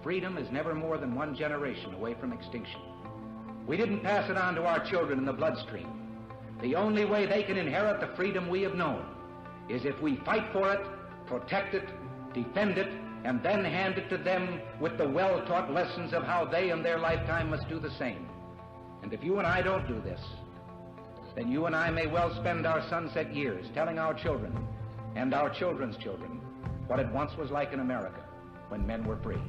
freedom is never more than one generation away from extinction. We didn't pass it on to our children in the bloodstream. The only way they can inherit the freedom we have known is if we fight for it, protect it, defend it, and then hand it to them with the well-taught lessons of how they in their lifetime must do the same. And if you and I don't do this, then you and I may well spend our sunset years telling our children and our children's children what it once was like in America when men were free.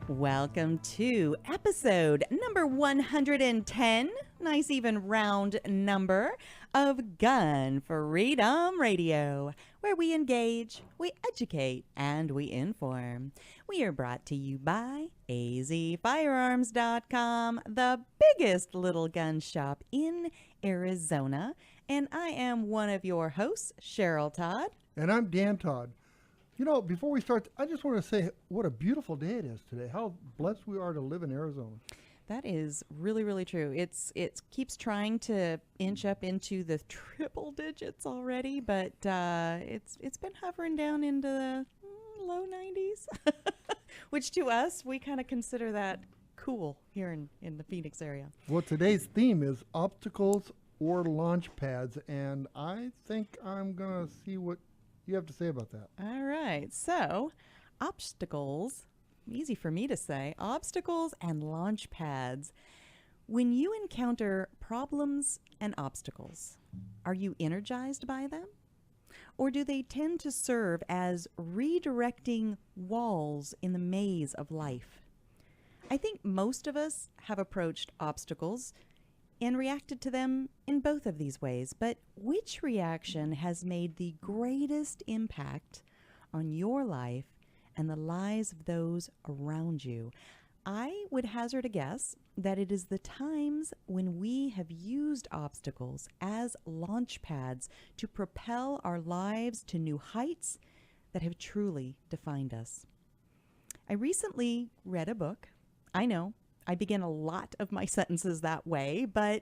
Welcome to episode number 110, nice even round number, of Gun Freedom Radio, where we engage, we educate, and we inform. We are brought to you by azfirearms.com, the biggest little gun shop in Arizona. And I am one of your hosts, Cheryl Todd. And I'm Dan Todd. You know, before we start, I just want to say what a beautiful day it is today. How blessed we are to live in Arizona. That is really, really true. It keeps trying to inch up into the triple digits already, but it's been hovering down into the low 90s, which to us, we kind of consider that cool here in the Phoenix area. Well, today's theme is obstacles or launch pads, and I think I'm going to see what you have to say about that. All right. So, obstacles, easy for me to say, obstacles and launch pads. When you encounter problems and obstacles, are you energized by them? Or do they tend to serve as redirecting walls in the maze of life? I think most of us have approached obstacles and reacted to them in both of these ways. But which reaction has made the greatest impact on your life and the lives of those around you? I would hazard a guess that it is the times when we have used obstacles as launch pads to propel our lives to new heights that have truly defined us. I recently read a book. I know, I begin a lot of my sentences that way, but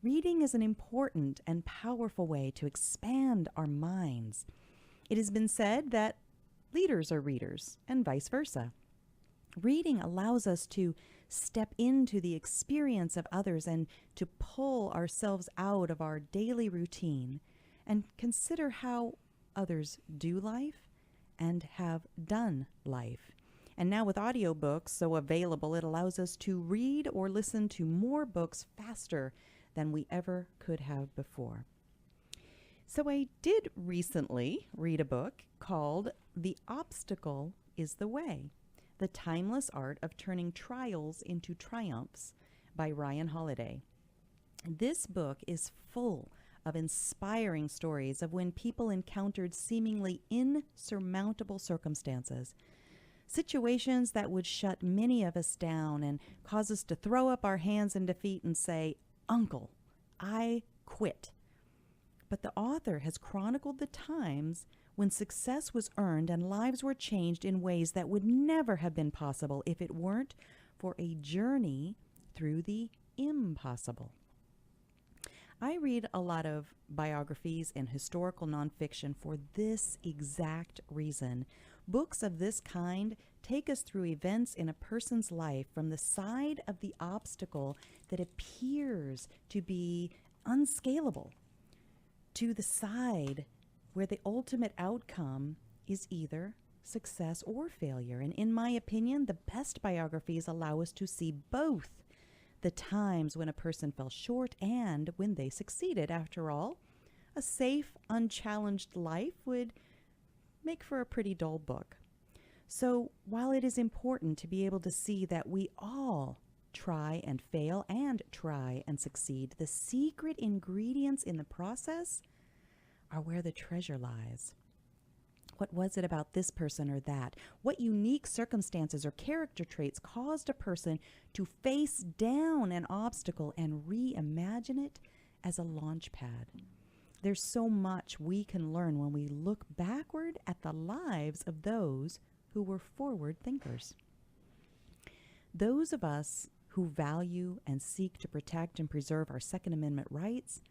reading is an important and powerful way to expand our minds. It has been said that leaders are readers and vice versa. Reading allows us to step into the experience of others and to pull ourselves out of our daily routine and consider how others do life and have done life. And now with audiobooks so available, it allows us to read or listen to more books faster than we ever could have before. So I did recently read a book called The Obstacle is the Way: The Timeless Art of Turning Trials into Triumphs by Ryan Holiday. This book is full of inspiring stories of when people encountered seemingly insurmountable circumstances, situations that would shut many of us down and cause us to throw up our hands in defeat and say, "Uncle, I quit." But the author has chronicled the times when success was earned and lives were changed in ways that would never have been possible if it weren't for a journey through the impossible. I read a lot of biographies and historical nonfiction for this exact reason. Books of this kind take us through events in a person's life from the side of the obstacle that appears to be unscalable to the side where the ultimate outcome is either success or failure. And in my opinion, the best biographies allow us to see both the times when a person fell short and when they succeeded. After all, a safe, unchallenged life would make for a pretty dull book. So while it is important to be able to see that we all try and fail and try and succeed, the secret ingredients in the process are where the treasure lies. What was it about this person or that? What unique circumstances or character traits caused a person to face down an obstacle and reimagine it as a launch pad? There's so much we can learn when we look backward at the lives of those who were forward thinkers. Those of us who value and seek to protect and preserve our Second Amendment rights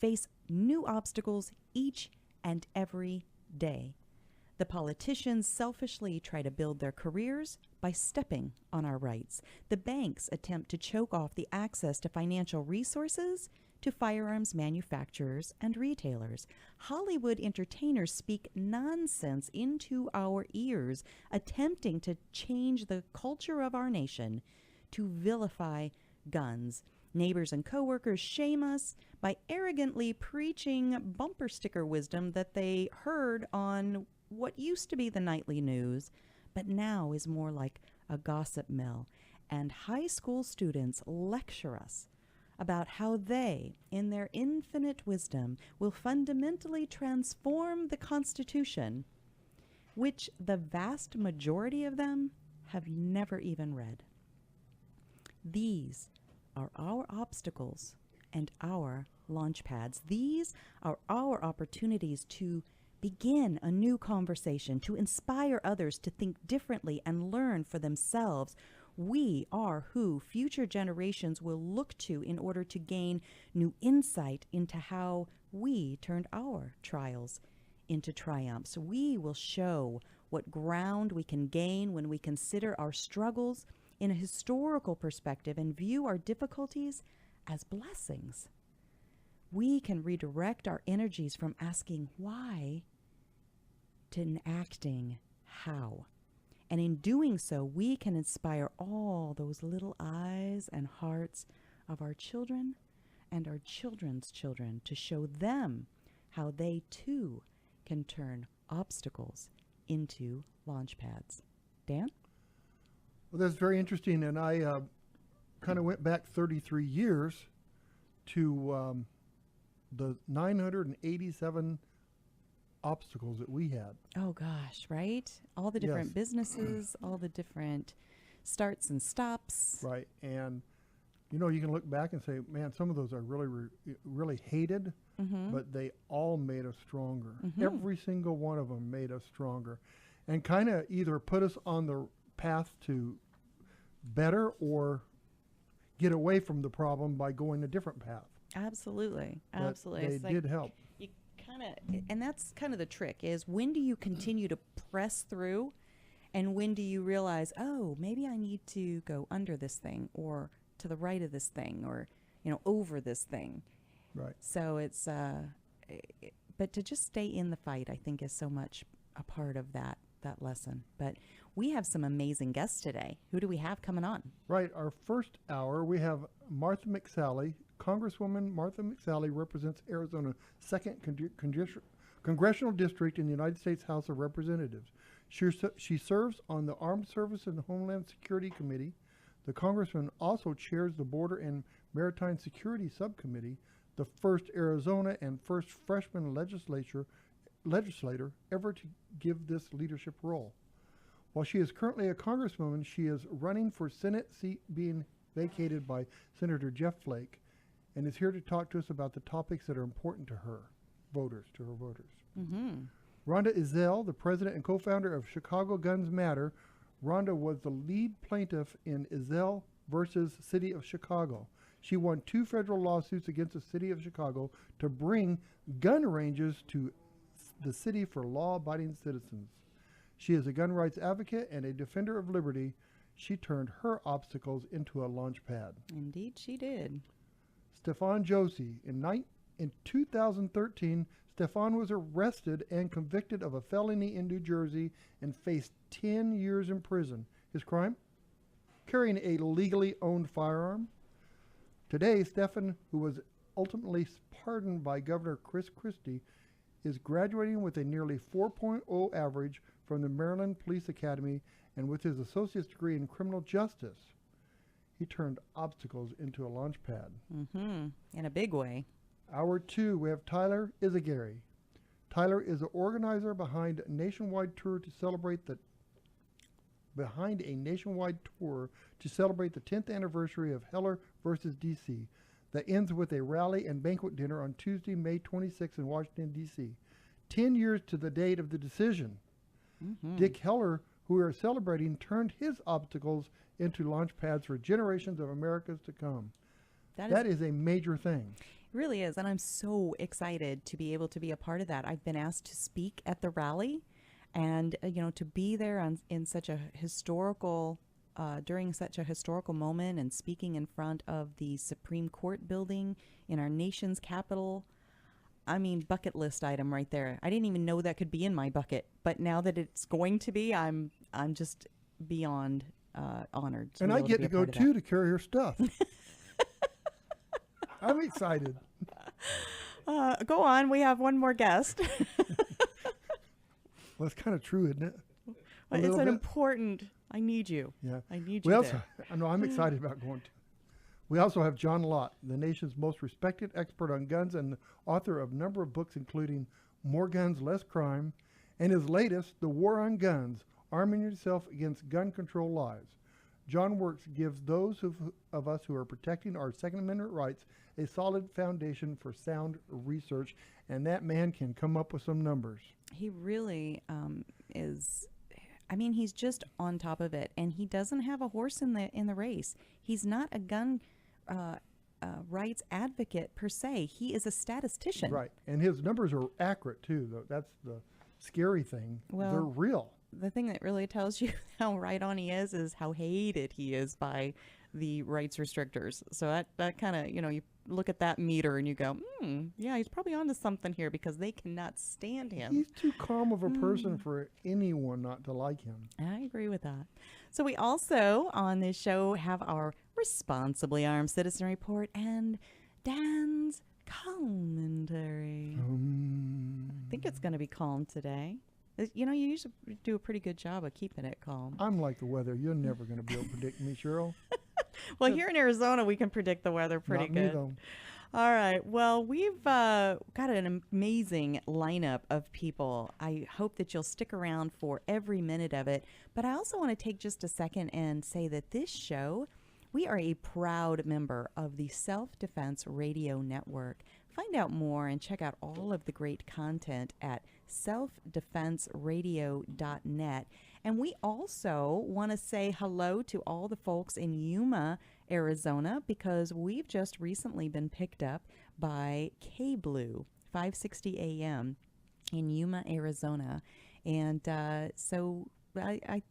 face new obstacles each and every day. The politicians selfishly try to build their careers by stepping on our rights. The banks attempt to choke off the access to financial resources to firearms manufacturers and retailers. Hollywood entertainers speak nonsense into our ears, attempting to change the culture of our nation to vilify guns. Neighbors and coworkers shame us by arrogantly preaching bumper sticker wisdom that they heard on what used to be the nightly news, but now is more like a gossip mill. And high school students lecture us about how they, in their infinite wisdom, will fundamentally transform the Constitution, which the vast majority of them have never even read. These are our obstacles and our launchpads. These are our opportunities to begin a new conversation, to inspire others to think differently and learn for themselves. We are who future generations will look to in order to gain new insight into how we turned our trials into triumphs. We will show what ground we can gain when we consider our struggles in a historical perspective and view our difficulties as blessings. We can redirect our energies from asking why to enacting how. And in doing so, we can inspire all those little eyes and hearts of our children and our children's children to show them how they too can turn obstacles into launchpads. Dan? Well, that's very interesting, and I kind of went back 33 years to the 987 obstacles that we had. Oh gosh, right? All the different Yes. businesses, all the different starts and stops. Right, and you know, you can look back and say, man, some of those are really hated, but they all made us stronger. Every single one of them made us stronger, and kind of either put us on the path to better or get away from the problem by going a different path. Absolutely. But Absolutely. they It's did help. You kind of, and that's kind of the trick, is when do you continue to press through, and when do you realize, oh, maybe I need to go under this thing or to the right of this thing or, over this thing. Right. So it's, but to just stay in the fight, I think, is so much a part of that lesson. But we have some amazing guests today. Who do we have coming on? Right. Our first hour, we have Martha McSally. Congresswoman Martha McSally represents Arizona's 2nd Congressional District in the United States House of Representatives. She serves on the Armed Services and Homeland Security Committee. The Congresswoman also chairs the Border and Maritime Security Subcommittee, the first Arizona and first freshman legislator ever to give this leadership role. While she is currently a Congresswoman, she is running for Senate seat being vacated by Senator Jeff Flake, and is here to talk to us about the topics that are important to her voters. Rhonda Ezell, the president and co-founder of Chicago Guns Matter. Rhonda was the lead plaintiff in Ezell versus City of Chicago. She won 2 federal lawsuits against the City of Chicago to bring gun ranges to the city for law-abiding citizens. She is a gun rights advocate and a defender of liberty. She turned her obstacles into a launch pad. Indeed, she did. Stefan Josie. In 2013, Stefan was arrested and convicted of a felony in New Jersey and faced 10 years in prison. His crime? Carrying a legally owned firearm. Today, Stefan, who was ultimately pardoned by Governor Chris Christie, is graduating with a nearly 4.0 average from the Maryland Police Academy, and with his associate's degree in criminal justice, he turned obstacles into a launch pad. In a big way. Hour 2, we have Tyler Izagari. Tyler is the organizer behind a nationwide tour to celebrate the 10th anniversary of Heller versus D.C. that ends with a rally and banquet dinner on Tuesday, May 26th in Washington, D.C. 10 years to the date of the decision. Dick Heller, who we are celebrating, turned his obstacles into launch pads for generations of Americans to come. That is a major thing. It really is, and I'm so excited to be able to be a part of that. I've been asked to speak at the rally, And, to be there in such a historical, during such a historical moment and speaking in front of the Supreme Court building in our nation's capital, I mean, bucket list item right there. I didn't even know that could be in my bucket, but now that it's going to be, I'm just beyond honored. And I get to go too to carry her stuff. I'm excited. Go on. We have one more guest. Well, it's kind of true, isn't it? It's an important. I need you. Yeah. I need you. I know. I'm excited about going to. We also have John Lott, the nation's most respected expert on guns and the author of a number of books, including More Guns, Less Crime, and his latest, The War on Guns, Arming Yourself Against Gun Control Lies. John Works gives those of us who are protecting our Second Amendment rights a solid foundation for sound research, and that man can come up with some numbers. He really is. I mean, he's just on top of it, and he doesn't have a horse in the race. He's not a gun rights advocate per se. He is a statistician. Right, and his numbers are accurate too, though. That's the scary thing. Well, they're real. The thing that really tells you how right on he is how hated he is by the rights restrictors. So that kind of, you look at that meter and you go, yeah, he's probably onto something here, because they cannot stand him. He's too calm of a person for anyone not to like him. I agree with that. So we also, on this show, have our Responsibly Armed Citizen Report and Dan's commentary. I think it's going to be calm today. You usually do a pretty good job of keeping it calm. I'm like the weather. You're never going to be able to predict me, Cheryl. Well, here in Arizona, we can predict the weather pretty Not good. Me, though. All right. Well, we've got an amazing lineup of people. I hope that you'll stick around for every minute of it. But I also want to take just a second and say that this show, we are a proud member of the Self-Defense Radio Network. Find out more and check out all of the great content at selfdefenseradio.net. And we also want to say hello to all the folks in Yuma, Arizona, because we've just recently been picked up by K-Blue, 560 AM in Yuma, Arizona. And so I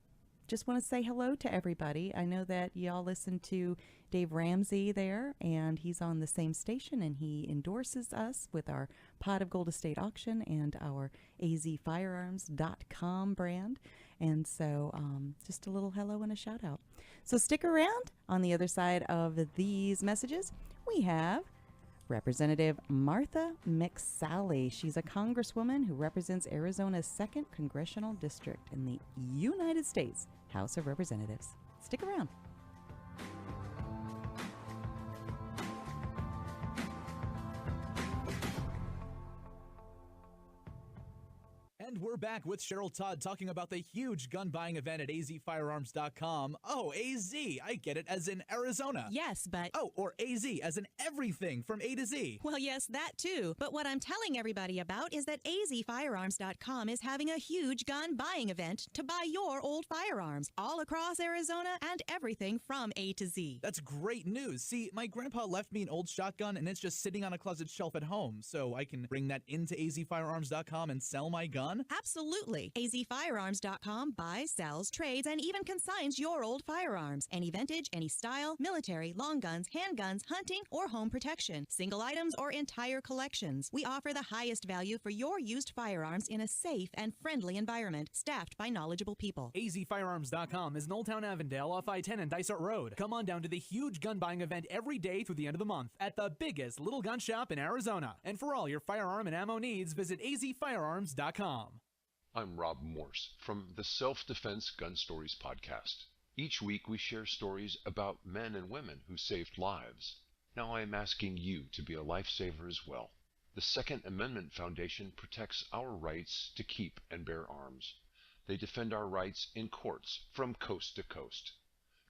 just want to say hello to everybody. I know that y'all listen to Dave Ramsey there, and he's on the same station, and he endorses us with our Pot of Gold Estate auction and our azfirearms.com brand. And so just a little hello and a shout out. So stick around. On the other side of these messages, we have Representative Martha McSally. She's a congresswoman who represents Arizona's 2nd Congressional District in the United States House of Representatives. Stick around. And we're back with Cheryl Todd talking about the huge gun buying event at azfirearms.com. Oh, AZ, I get it, as in Arizona. Yes, but... Oh, or AZ, as in everything from A to Z. Well, yes, that too. But what I'm telling everybody about is that azfirearms.com is having a huge gun buying event to buy your old firearms all across Arizona and everything from A to Z. That's great news. See, my grandpa left me an old shotgun and it's just sitting on a closet shelf at home, so I can bring that into azfirearms.com and sell my gun? Absolutely. azfirearms.com buys, sells, trades, and even consigns your old firearms. Any vintage, any style, military, long guns, handguns, hunting, or home protection. Single items or entire collections. We offer the highest value for your used firearms in a safe and friendly environment, staffed by knowledgeable people. azfirearms.com is in Old Town Avondale off I-10 and Dysart Road. Come on down to the huge gun buying event every day through the end of the month at the biggest little gun shop in Arizona. And for all your firearm and ammo needs, visit azfirearms.com. I'm Rob Morse from the Self-Defense Gun Stories podcast. Each week we share stories about men and women who saved lives. Now I am asking you to be a lifesaver as well. The Second Amendment Foundation protects our rights to keep and bear arms. They defend our rights in courts from coast to coast.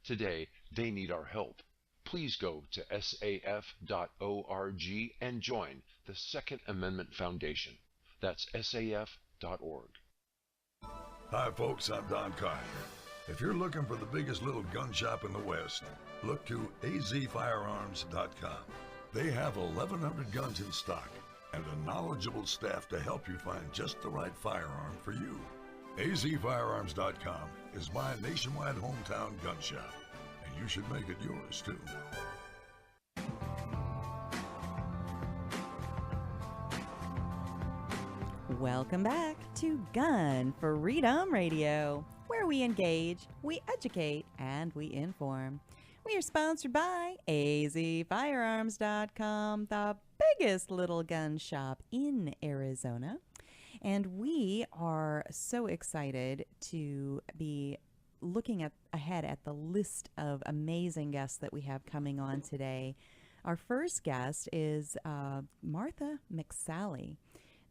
Today, they need our help. Please go to saf.org and join the Second Amendment Foundation. That's saf.org. Hi folks, I'm Don Carter. If you're looking for the biggest little gun shop in the West, look to azfirearms.com. They have 1,100 guns in stock and a knowledgeable staff to help you find just the right firearm for you. azfirearms.com is my nationwide hometown gun shop, and you should make it yours too. Welcome back to Gun Freedom Radio, where we engage, we educate, and we inform. We are sponsored by azfirearms.com, the biggest little gun shop in Arizona. And we are so excited to be looking ahead at the list of amazing guests that we have coming on today. Our first guest is Martha McSally.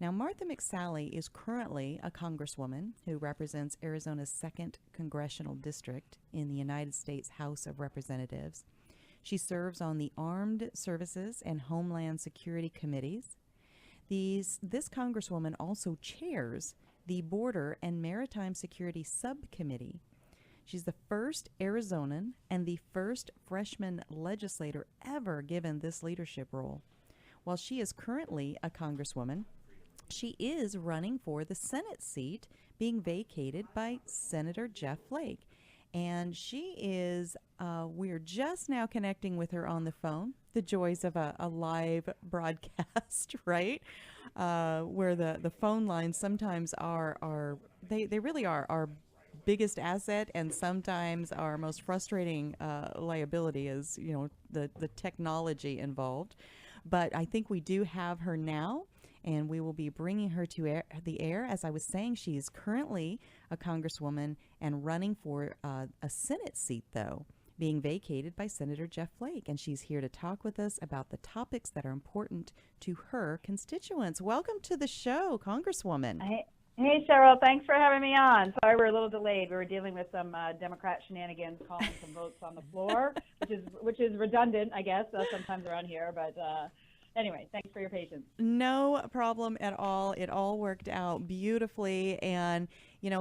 Now, Martha McSally is currently a congresswoman who represents Arizona's 2nd Congressional District in the United States House of Representatives. She serves on the Armed Services and Homeland Security Committees. This congresswoman also chairs the Border and Maritime Security Subcommittee. She's the first Arizonan and the first freshman legislator ever given this leadership role. While she is currently a congresswoman, she is running for the Senate seat being vacated by Senator Jeff Flake. And she is, we're just now connecting with her on the phone, the joys of a live broadcast, right? Where the phone lines sometimes they really are our biggest asset, and sometimes our most frustrating liability is, the technology involved. But I think we do have her now, and we will be bringing her to the air. As I was saying, she is currently a congresswoman and running for a Senate seat, though, being vacated by Senator Jeff Flake. And she's here to talk with us about the topics that are important to her constituents. Welcome to the show, Congresswoman. Hey, Cheryl. Thanks for having me on. Sorry we're a little delayed. We were dealing with some Democrat shenanigans calling some votes on the floor, which is redundant, I guess, sometimes around here. But anyway, thanks for your patience. No problem at all. It all worked out beautifully. And,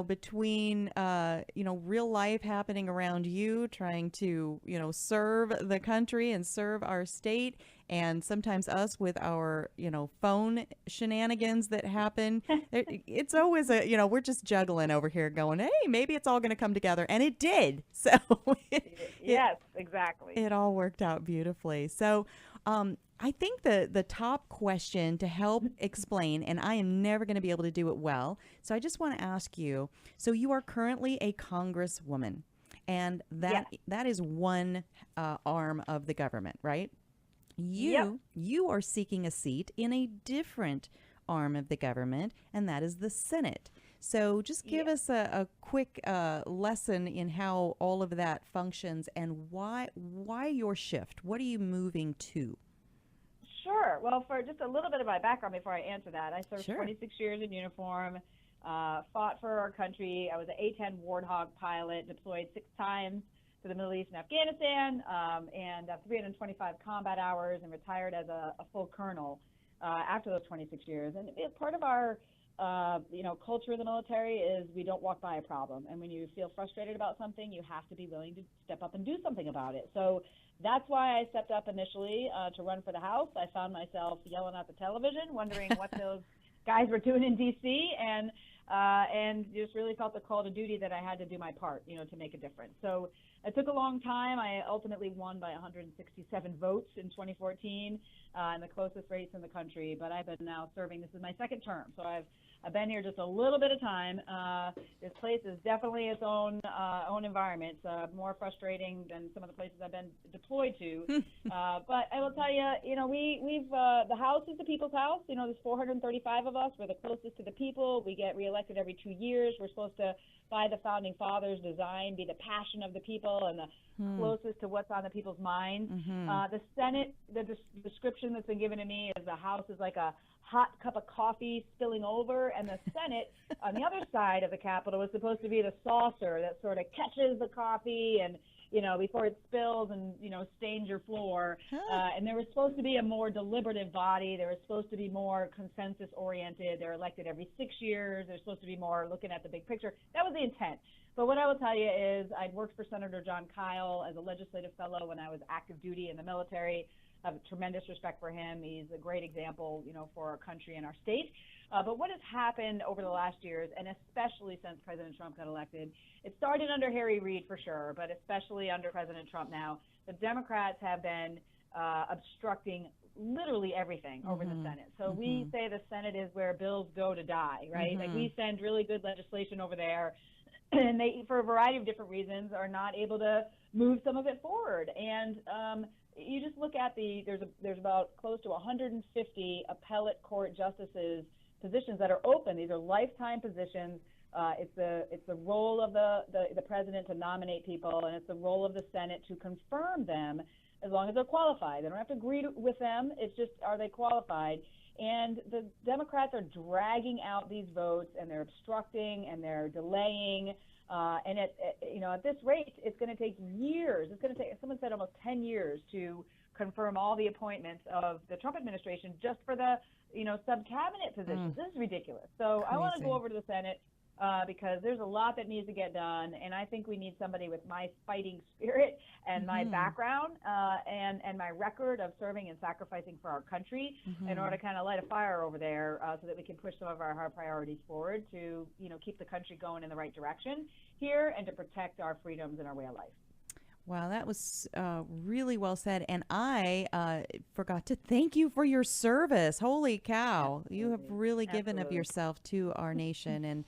between, real life happening around you, trying to, serve the country and serve our state, and sometimes us with our, phone shenanigans that happen, it's always we're just juggling over here going, hey, maybe it's all going to come together. And it did. So yes, exactly. It all worked out beautifully. So, I think the top question to help explain, and I am never going to be able to do it well, so I just want to ask you, so you are currently a congresswoman, and that is one arm of the government, right? You are seeking a seat in a different arm of the government, and that is the Senate. So just give us a quick lesson in how all of that functions, and why your shift. What are you moving to? Sure. Well, for just a little bit of my background before I answer that, I served 26 years in uniform, fought for our country. I was an A-10 Warthog pilot, deployed 6 times to the Middle East and Afghanistan, and 325 combat hours, and retired as a full colonel after those 26 years. And part of our culture in the military is we don't walk by a problem. And when you feel frustrated about something, you have to be willing to step up and do something about it. So that's why I stepped up initially to run for the House. I found myself yelling at the television, wondering what those guys were doing in D.C., and just really felt the call to duty that I had to do my part, to make a difference. So it took a long time. I ultimately won by 167 votes in 2014, in the closest race in the country. But I've been now serving. This is my 2nd term, so I've been here just a little bit of time. This place is definitely its own environment. It's more frustrating than some of the places I've been deployed to. But I will tell you, we've the House is the people's house. There's 435 of us. We're the closest to the people. We get reelected every 2 years. We're supposed to, by the founding fathers' design, be the passion of the people and the closest to what's on the people's minds. The Senate, the description that's been given to me is the House is like a hot cup of coffee spilling over, and the Senate on the other side of the Capitol was supposed to be the saucer that sort of catches the coffee and before it spills and stains your floor. And there was supposed to be a more deliberative body. There was supposed to be more consensus oriented. They're elected every 6 years. They're supposed to be more looking at the big picture. That was the intent. But what I will tell you is I'd worked for Senator John Kyle as a legislative fellow when I was active duty in the military. have tremendous respect for him. He's a great example, for our country and our state. But what has happened over the last years, and especially since President Trump got elected, it started under Harry Reid for sure, but especially under President Trump now, the Democrats have been obstructing literally everything over the Senate. So we say the Senate is where bills go to die, right? Like we send really good legislation over there, and they, for a variety of different reasons, are not able to move some of it forward. And you just look at there's about close to 150 appellate court justices positions that are open. These are lifetime positions. It's the role of the president to nominate people, and it's the role of the Senate to confirm them as long as they're qualified. They don't have to agree with them. It's just, are they qualified? And the Democrats are dragging out these votes, and they're obstructing, and they're delaying. And at this rate, it's going to take years. It's going to take, someone said, almost 10 years to confirm all the appointments of the Trump administration just for the sub-cabinet positions. This is ridiculous. So I want to go over to the Senate because there's a lot that needs to get done, and I think we need somebody with my fighting spirit and my background and my record of serving and sacrificing for our country in order to kind of light a fire over there so that we can push some of our hard priorities forward to keep the country going in the right direction here and to protect our freedoms and our way of life. Wow, that was really well said. And I forgot to thank you for your service. Holy cow. Absolutely. You have really given of yourself to our nation, and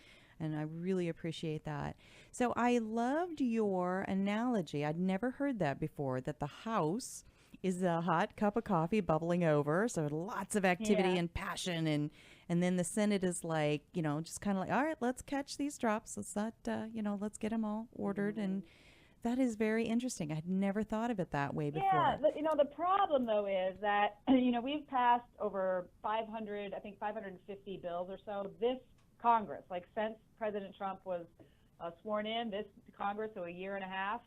I really appreciate that. So I loved your analogy. I'd never heard that before, that the House is a hot cup of coffee bubbling over. So lots of activity and passion. And then the Senate is like, just kind of like, all right, let's catch these drops. Let's not, let's get them all ordered. And that is very interesting. I'd never thought of it that way before. Yeah, the problem, though, is that, we've passed over 550 bills or so this Congress, like since President Trump was sworn in, this Congress, so a year and a half,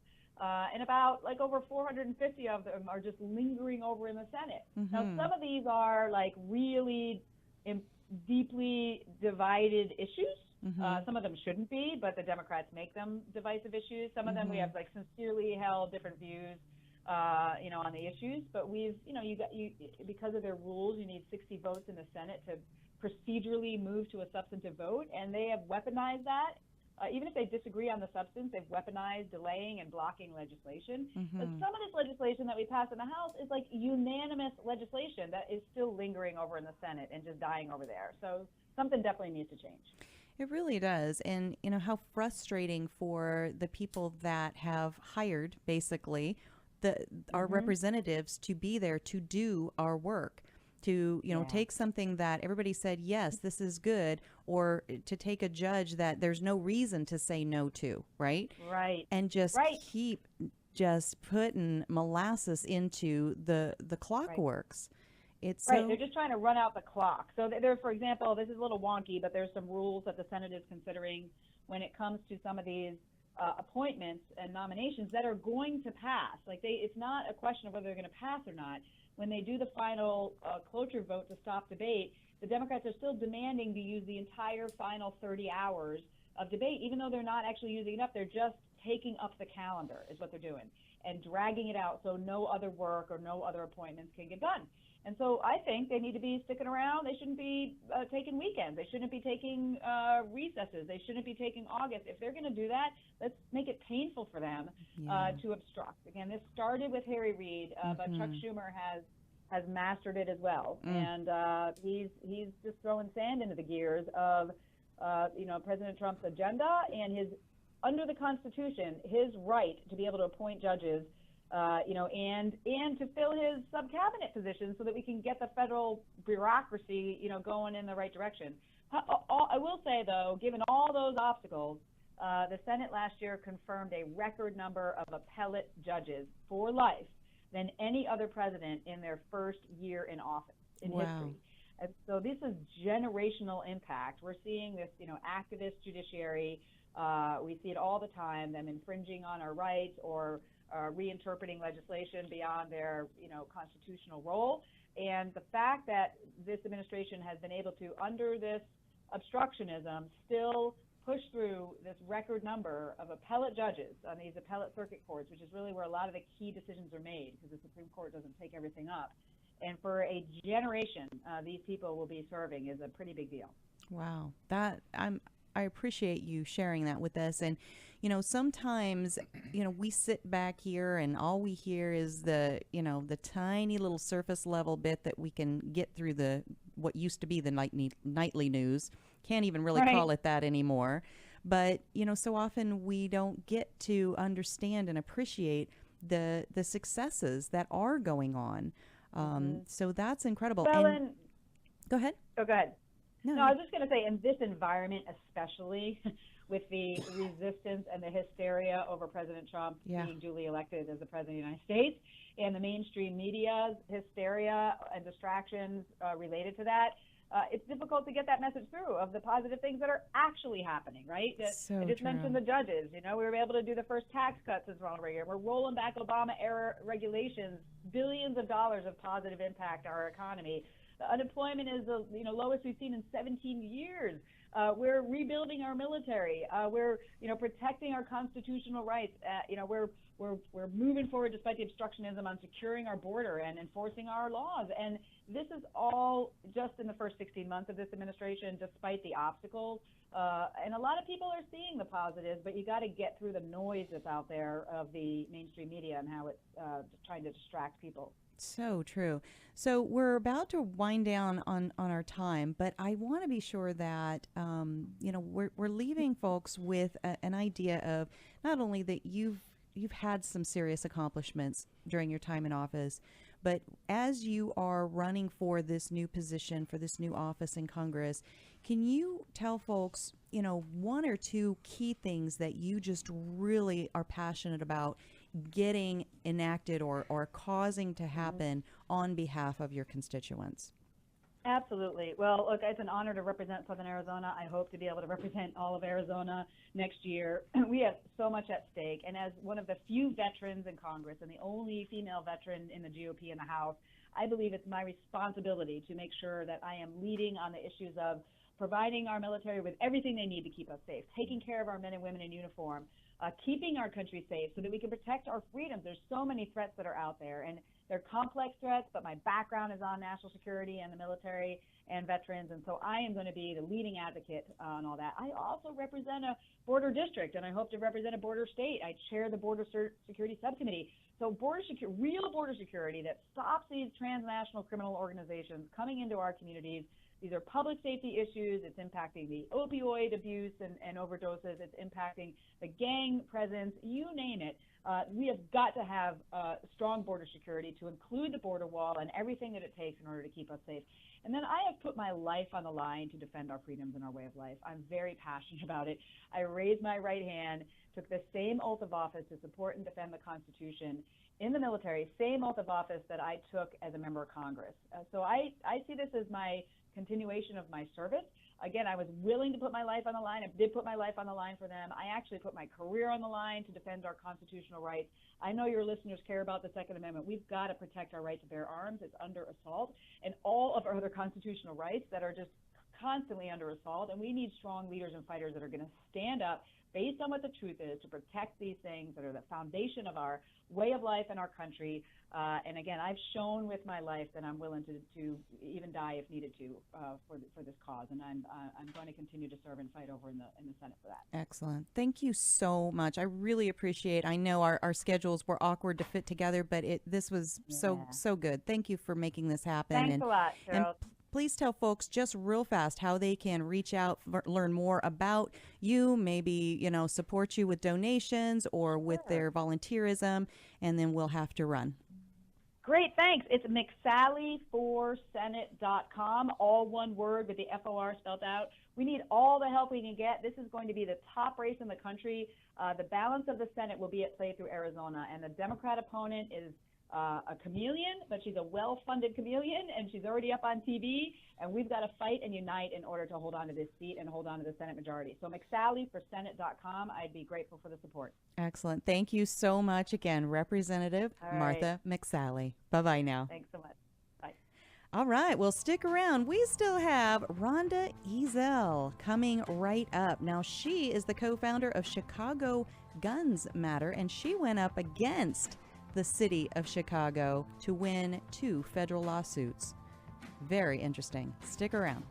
and about over 450 of them are just lingering over in the Senate. Now, some of these are like really deeply divided issues. Some of them shouldn't be, but the Democrats make them divisive issues. Some of them we have sincerely held different views, on the issues. But we've, because of their rules, you need 60 votes in the Senate to procedurally move to a substantive vote, and they have weaponized that. Even if they disagree on the substance, they've weaponized delaying and blocking legislation. But some of this legislation that we pass in the House is like unanimous legislation that is still lingering over in the Senate and just dying over there. So something definitely needs to change. It really does. And, how frustrating for the people that have hired, basically, our representatives to be there to do our work, to, take something that everybody said, yes, this is good, or to take a judge that there's no reason to say no to, right? Right. And just keep just putting molasses into the clockworks. It's right. They're just trying to run out the clock. So there, for example, this is a little wonky, but there's some rules that the Senate is considering when it comes to some of these appointments and nominations that are going to pass. It's not a question of whether they're going to pass or not. When they do the final cloture vote to stop debate, the Democrats are still demanding to use the entire final 30 hours of debate, even though they're not actually using it up. They're just taking up the calendar is what they're doing and dragging it out so no other work or no other appointments can get done. And so I think they need to be sticking around. They shouldn't be taking weekends. They shouldn't be taking recesses. They shouldn't be taking August. If they're going to do that, let's make it painful for them to obstruct. Again, this started with Harry Reid, but Chuck Schumer has mastered it as well. And he's just throwing sand into the gears of President Trump's agenda and his, under the Constitution, his right to be able to appoint judges. And to fill his sub-cabinet position so that we can get the federal bureaucracy, going in the right direction. I will say, though, given all those obstacles, the Senate last year confirmed a record number of appellate judges for life than any other president in their first year in office in history. And so this is generational impact. We're seeing this, activist judiciary. We see it all the time, them infringing on our rights or reinterpreting legislation beyond their, constitutional role. And the fact that this administration has been able to, under this obstructionism, still push through this record number of appellate judges on these appellate circuit courts, which is really where a lot of the key decisions are made, because the Supreme Court doesn't take everything up. And for a generation, these people will be serving is a pretty big deal. Wow, I appreciate you sharing that with us. And, sometimes, we sit back here and all we hear is the tiny little surface level bit that we can get through what used to be the nightly news. Can't even really call it that anymore. But, so often we don't get to understand and appreciate the successes that are going on. So that's incredible. Well, and go ahead. Oh, go ahead. No, I was just going to say, in this environment especially, with the resistance and the hysteria over President Trump being duly elected as the President of the United States, and the mainstream media's hysteria and distractions related to that, it's difficult to get that message through of the positive things that are actually happening, right? So I just mentioned the judges. We were able to do the first tax cuts as Ronald Reagan. We're rolling back Obama-era regulations, billions of dollars of positive impact on our economy. The unemployment is the lowest we've seen in 17 years. We're rebuilding our military. We're protecting our constitutional rights. We're moving forward despite the obstructionism on securing our border and enforcing our laws. And this is all just in the first 16 months of this administration, despite the obstacles. And a lot of people are seeing the positives, but you got to get through the noise that's out there of the mainstream media and how it's trying to distract people. So true. So we're about to wind down on our time, but I want to be sure that we're leaving folks with an idea of not only that you've had some serious accomplishments during your time in office, but as you are running for this new position, for this new office in Congress, can you tell folks, one or two key things that you just really are passionate about getting enacted or causing to happen on behalf of your constituents? Absolutely. Well, look, it's an honor to represent Southern Arizona. I hope to be able to represent all of Arizona next year. We have so much at stake. And as one of the few veterans in Congress and the only female veteran in the GOP in the House, I believe it's my responsibility to make sure that I am leading on the issues of providing our military with everything they need to keep us safe, taking care of our men and women in uniform, keeping our country safe so that we can protect our freedoms. There's so many threats that are out there, and they're complex threats, but my background is on national security and the military and veterans, and so I am going to be the leading advocate on all that. I also represent a border district, and I hope to represent a border state. I chair the Border Security Subcommittee. So real border security that stops these transnational criminal organizations coming into our communities. These are public safety issues. It's impacting the opioid abuse and overdoses. It's impacting the gang presence, you name it. We have got to have strong border security to include the border wall and everything that it takes in order to keep us safe. And then I have put my life on the line to defend our freedoms and our way of life. I'm very passionate about it. I raised my right hand, took the same oath of office to support and defend the Constitution in the military, same oath of office that I took as a member of Congress. So I see this as my continuation of my service. Again, I was willing to put my life on the line. I did put my life on the line for them. I actually put my career on the line to defend our constitutional rights. I know your listeners care about the Second Amendment. We've got to protect our right to bear arms. It's under assault, and all of our other constitutional rights that are just constantly under assault. And we need strong leaders and fighters that are going to stand up based on what the truth is to protect these things that are the foundation of our way of life in our country. And again, I've shown with my life that I'm willing to even die if needed to for this cause, and I'm going to continue to serve and fight over in the Senate for that. Excellent. Thank you so much. I really appreciate. I know our schedules were awkward to fit together, but this was so good. Thank you for making this happen. Thanks a lot, Cheryl. And please tell folks just real fast how they can reach out, learn more about you, maybe, support you with donations or with their volunteerism, and then we'll have to run. Great, thanks. It's McSallyforsenate.com, all one word with the FOR spelled out. We need all the help we can get. This is going to be the top race in the country. The balance of the Senate will be at play through Arizona, and the Democrat opponent is a chameleon, but she's a well-funded chameleon, and she's already up on TV, and we've got to fight and unite in order to hold on to this seat and hold on to the Senate majority. So McSallyforsenate.com, I'd be grateful for the support. Excellent. Thank you so much again, Representative Martha McSally. Bye-bye now. Thanks so much. Bye. All right, well, stick around. We still have Rhonda Ezell coming right up. Now, she is the co-founder of Chicago Guns Matter, and she went up against the city of Chicago to win 2 federal lawsuits. Very interesting. Stick around.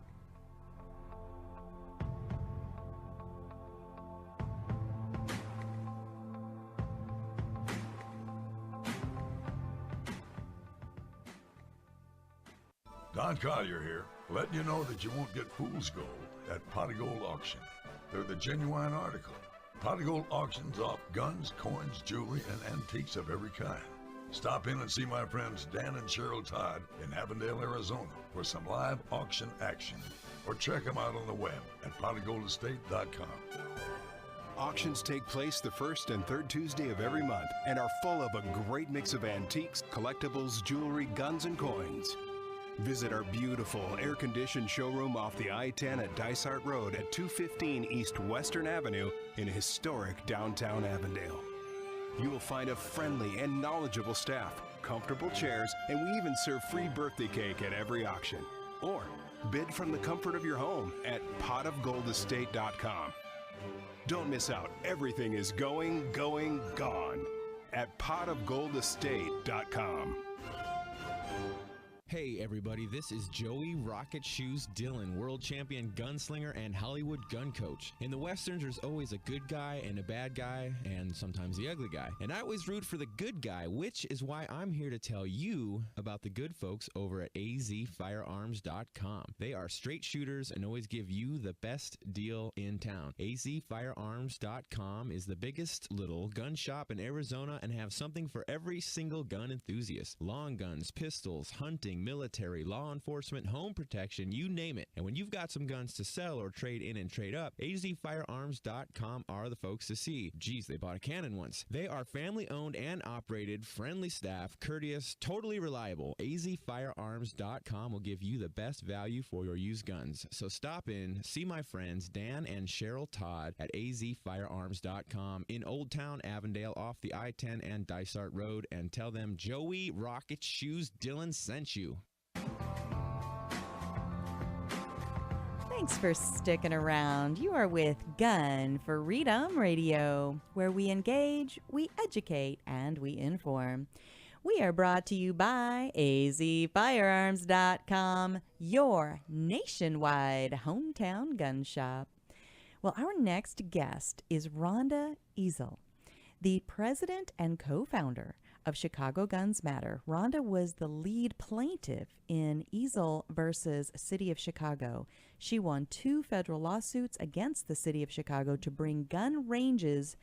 Don Collier here, letting you know that you won't get fool's gold at Pot of Gold Auction. They're the genuine article. Pot of Gold auctions off guns, coins, jewelry, and antiques of every kind. Stop in and see my friends Dan and Cheryl Todd in Avondale, Arizona for some live auction action. Or check them out on the web at potofgoldestate.com. Auctions take place the first and third Tuesday of every month and are full of a great mix of antiques, collectibles, jewelry, guns, and coins. Visit our beautiful air-conditioned showroom off the I-10 at Dysart Road at 215 East Western Avenue in historic downtown Avondale. You will find a friendly and knowledgeable staff, comfortable chairs, and we even serve free birthday cake at every auction. Or bid from the comfort of your home at potofgoldestate.com. Don't miss out. Everything is gone at potofgoldestate.com. Hey everybody, this is Joey Rocket Shoes Dillon, world champion gunslinger and Hollywood gun coach. In the Westerns, there's always a good guy and a bad guy, and sometimes the ugly guy. And I always root for the good guy, which is why I'm here to tell you about the good folks over at azfirearms.com. They are straight shooters and always give you the best deal in town. azfirearms.com is the biggest little gun shop in Arizona and have something for every single gun enthusiast. Long guns, pistols, hunting, military, law enforcement, home protection, you name it. And when you've got some guns to sell or trade in and trade up, azfirearms.com are the folks to see. Geez, they bought a cannon once. They are family owned and operated, friendly staff, courteous, totally reliable. azfirearms.com will give you the best value for your used guns. So stop in, see my friends Dan and Cheryl Todd at azfirearms.com in Old Town Avondale off the I-10 and Dysart Road, and tell them Joey Rocket Shoes Dillon sent you. Thanks for sticking around. You are with GunFreedomRadio, where we engage, we educate, and we inform. We are brought to you by azfirearms.com, your nationwide hometown gun shop. Well, our next guest is Rhonda Ezell, the president and co-founder of Chicago Guns Matter. Rhonda was the lead plaintiff in Ezell versus City of Chicago. She won 2 federal lawsuits against the City of Chicago to bring gun ranges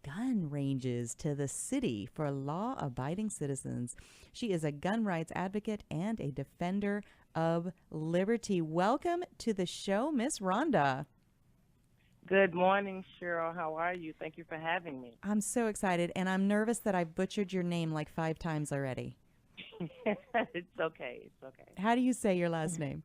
to the city for law-abiding citizens. She is a gun rights advocate and a defender of liberty. Welcome to the show, Miss Rhonda. Good morning, Cheryl. How are you? Thank you for having me. I'm so excited, and I'm nervous that I've butchered your name like 5 times already. It's okay. It's okay. How do you say your last name?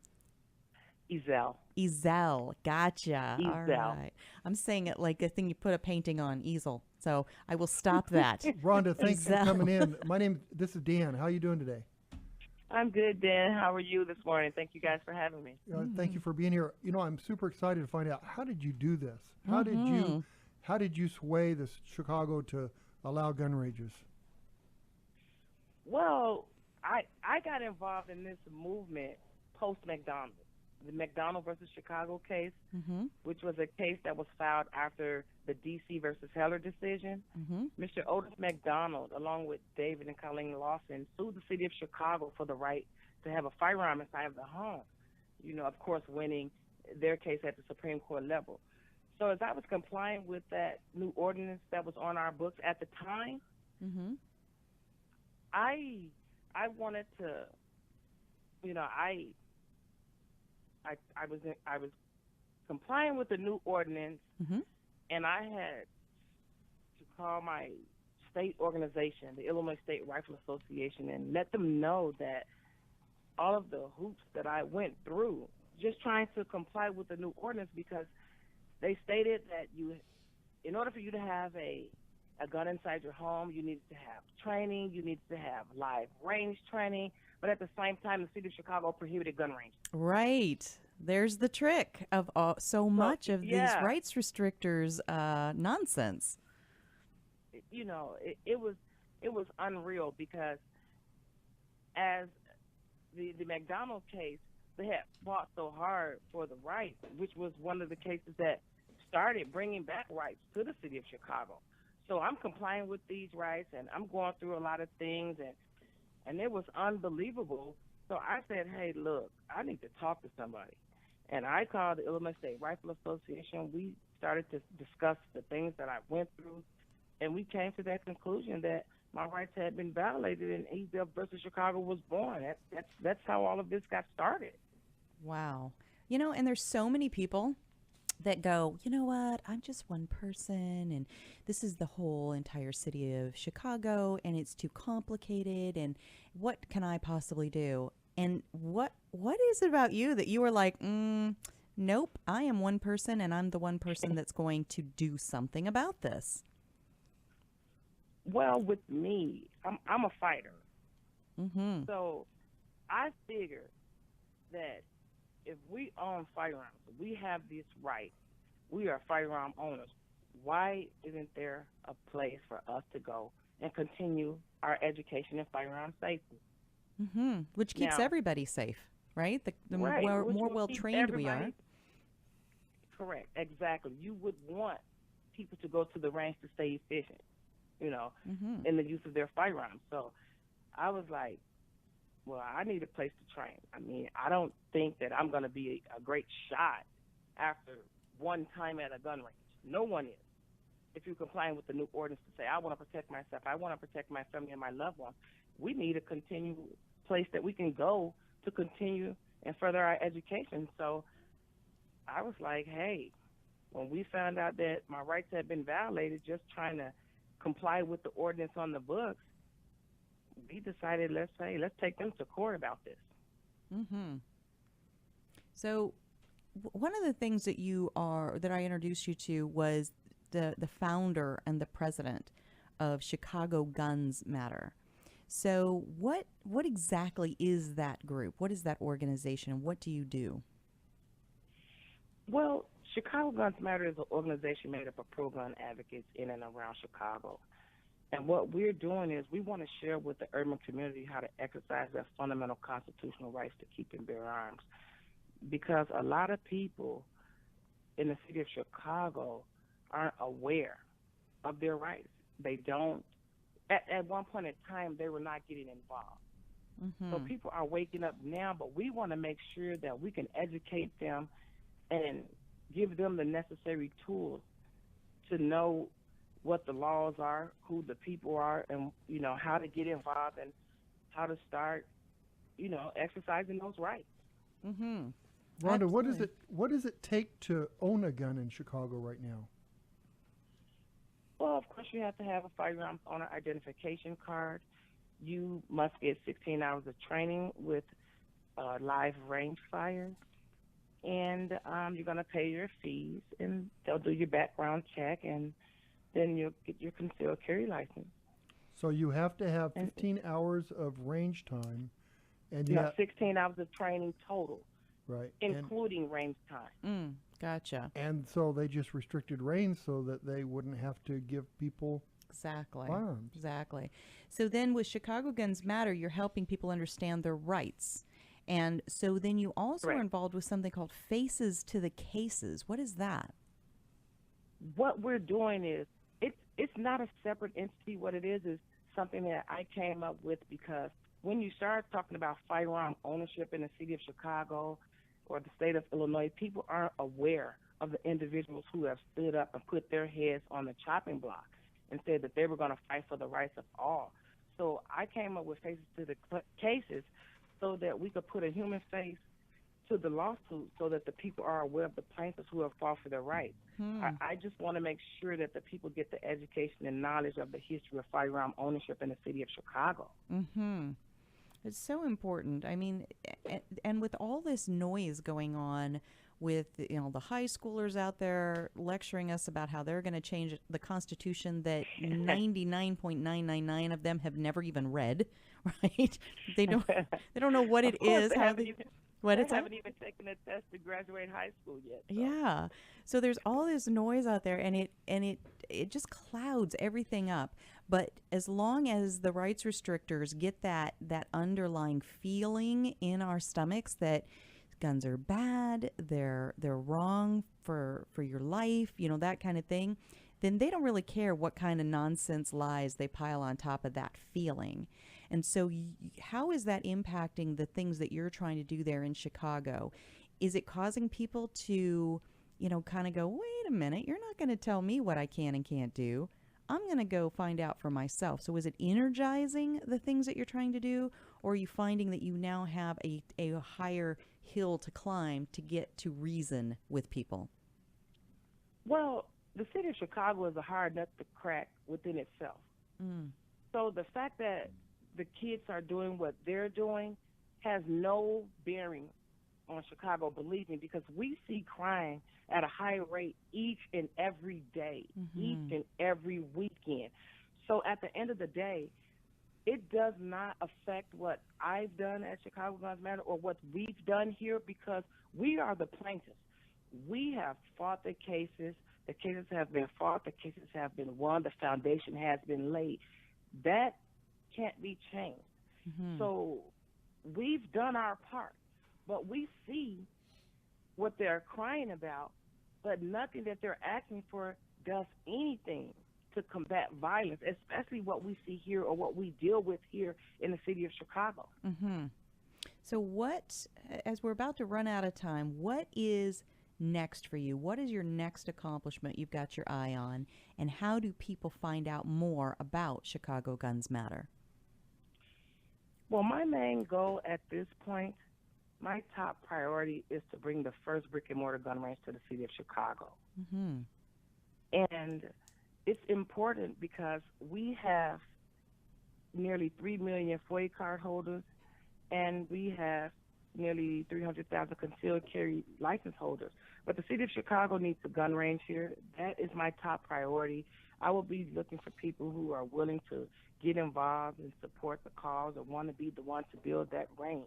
Ezell. Ezell. Gotcha. Ezell. All right. I'm saying it like a thing you put a painting on, easel. So I will stop that. Rhonda, thanks for coming in. This is Dan. How are you doing today? I'm good, Dan. How are you this morning? Thank you guys for having me. Thank you for being here. You know, I'm super excited to find out, how did you do this? How did you sway the Chicago to allow gun ranges? Well, I got involved in this movement post-McDonald, the McDonald versus Chicago case, which was a case that was filed after the D.C. versus Heller decision. Mr. Otis McDonald, along with David and Colleen Lawson, sued the city of Chicago for the right to have a firearm inside of the home, you know, of course, winning their case at the Supreme Court level. So as I was complying with that new ordinance that was on our books at the time, I wanted to, you know, I was complying with the new ordinance, and I had to call my state organization, the Illinois State Rifle Association, and let them know that all of the hoops that I went through just trying to comply with the new ordinance, because they stated that in order for you to have a a gun inside your home, you needed to have training, you needed to have live range training, but at the same time, the city of Chicago prohibited gun range. Right. There's the trick of so much of these rights restrictors nonsense. You know, it was unreal because as the McDonald case, they had fought so hard for the rights, which was one of the cases that started bringing back rights to the city of Chicago. So I'm complying with these rights, and I'm going through a lot of things, and it was unbelievable. So I said, hey, look, I need to talk to somebody. And I called the Illinois State Rifle Association. We started to discuss the things that I went through, and we came to that conclusion that my rights had been violated, and Ezell versus Chicago was born. That's how all of this got started. Wow. You know, and there's so many people that go, you know what, I'm just one person, and this is the whole entire city of Chicago, and it's too complicated, and what can I possibly do? And what is it about you that you were like, nope, I am one person, and I'm the one person that's going to do something about this? Well, with me, I'm a fighter. Mm-hmm. So I figured that if we own firearms, we have this right, we are firearm owners, why isn't there a place for us to go and continue our education in firearm safety? Mm-hmm. Which keeps everybody safe, right? The more well-trained we are. Correct, exactly. You would want people to go to the range to stay efficient, you know, in the use of their firearms. So I was like, well, I need a place to train. I mean, I don't think that I'm going to be a great shot after one time at a gun range. No one is. If you're complying with the new ordinance to say, I want to protect myself, I want to protect my family and my loved ones, we need a continued place that we can go to continue and further our education. So I was like, hey, when we found out that my rights had been violated just trying to comply with the ordinance on the books, we decided, let's take them to court about this. Mm-hmm. So one of the things that I introduced you to was the founder and the president of Chicago Guns Matter. So what exactly is that group? What is that organization? What do you do? Well, Chicago Guns Matter is an organization made up of pro-gun advocates in and around Chicago. And what we're doing is we want to share with the urban community how to exercise their fundamental constitutional rights to keep and bear arms. Because a lot of people in the city of Chicago aren't aware of their rights. They don't. At one point in time, they were not getting involved. Mm-hmm. So people are waking up now, but we want to make sure that we can educate them and give them the necessary tools to know what the laws are, who the people are, and, you know, how to get involved and how to start, you know, exercising those rights. Mm-hmm. Rhonda, what does it take to own a gun in Chicago right now? Well, of course, you have to have a firearms owner identification card. You must get 16 hours of training with live range fire. And you're going to pay your fees, and they'll do your background check, and then you'll get your concealed carry license. So you have to have 15 hours of range time. And you have 16 hours of training total. Right. Including range time. Gotcha. And so they just restricted range so that they wouldn't have to give people firearms. Exactly. So then with Chicago Guns Matter, you're helping people understand their rights. And so then you also are involved with something called Faces to the Cases. What is that? What we're doing is, it's not a separate entity. What it is something that I came up with because when you start talking about firearm ownership in the city of Chicago or the state of Illinois, people aren't aware of the individuals who have stood up and put their heads on the chopping block and said that they were going to fight for the rights of all. So I came up with Faces to the Cases so that we could put a human face to the lawsuit so that the people are aware of the plaintiffs who have fought for their rights. I just want to make sure that the people get the education and knowledge of the history of firearm ownership in the city of Chicago. Mm-hmm. It's so important. I mean, and with all this noise going on with the high schoolers out there lecturing us about how they're going to change the Constitution that 99.999 of them have never even read, right? They don't know what it is. They haven't even taken a test to graduate high school yet. So. Yeah. So there's all this noise out there, and it just clouds everything up. But as long as the rights restrictors get that underlying feeling in our stomachs that guns are bad, they're wrong for your life, that kind of thing, then they don't really care what kind of nonsense lies they pile on top of that feeling. And so how is that impacting the things that you're trying to do there in Chicago? Is it causing people to, kind of go, wait a minute, you're not going to tell me what I can and can't do. I'm going to go find out for myself. So is it energizing the things that you're trying to do, or are you finding that you now have a higher hill to climb to get to reason with people? Well, the city of Chicago is a hard nut to crack within itself. So the fact that the kids are doing what they're doing has no bearing on Chicago, believe me, because we see crime at a high rate each and every day, each and every weekend. So at the end of the day, it does not affect what I've done at Chicago Guns Matter or what we've done here, because we are the plaintiffs. We have fought the cases. The cases have been fought. The cases have been won. The foundation has been laid. That can't be changed. So we've done our part, but we see what they're crying about, but nothing that they're asking for does anything to combat violence, especially what we see here or what we deal with here in the city of Chicago. So what, as we're about to run out of time, what is next for you? What is your next accomplishment you've got your eye on, and how do people find out more about Chicago Guns Matter? Well, my main goal at this point, my top priority is to bring the first brick-and-mortar gun range to the city of Chicago. And it's important because we have nearly 3 million FOIA card holders, and we have nearly 300,000 concealed carry license holders. But the city of Chicago needs a gun range here. That is my top priority. I will be looking for people who are willing to get involved and support the cause or want to be the one to build that range.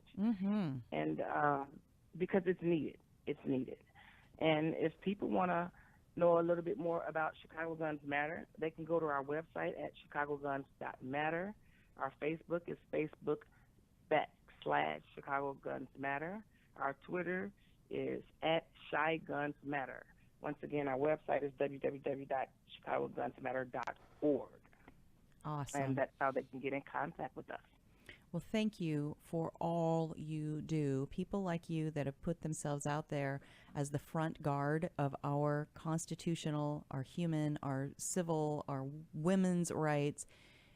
And because it's needed. It's needed. And if people want to know a little bit more about Chicago Guns Matter, they can go to our website at chicagoguns.matter. Our Facebook is Facebook.com/Chicago Guns Matter. Our Twitter is at Shy Guns Matter. Once again, our website is www.chicagogunsmatter.org. Awesome. And that's how they can get in contact with us. Well, thank you for all you do. People like you that have put themselves out there as the front guard of our constitutional, our human, our civil, our women's rights.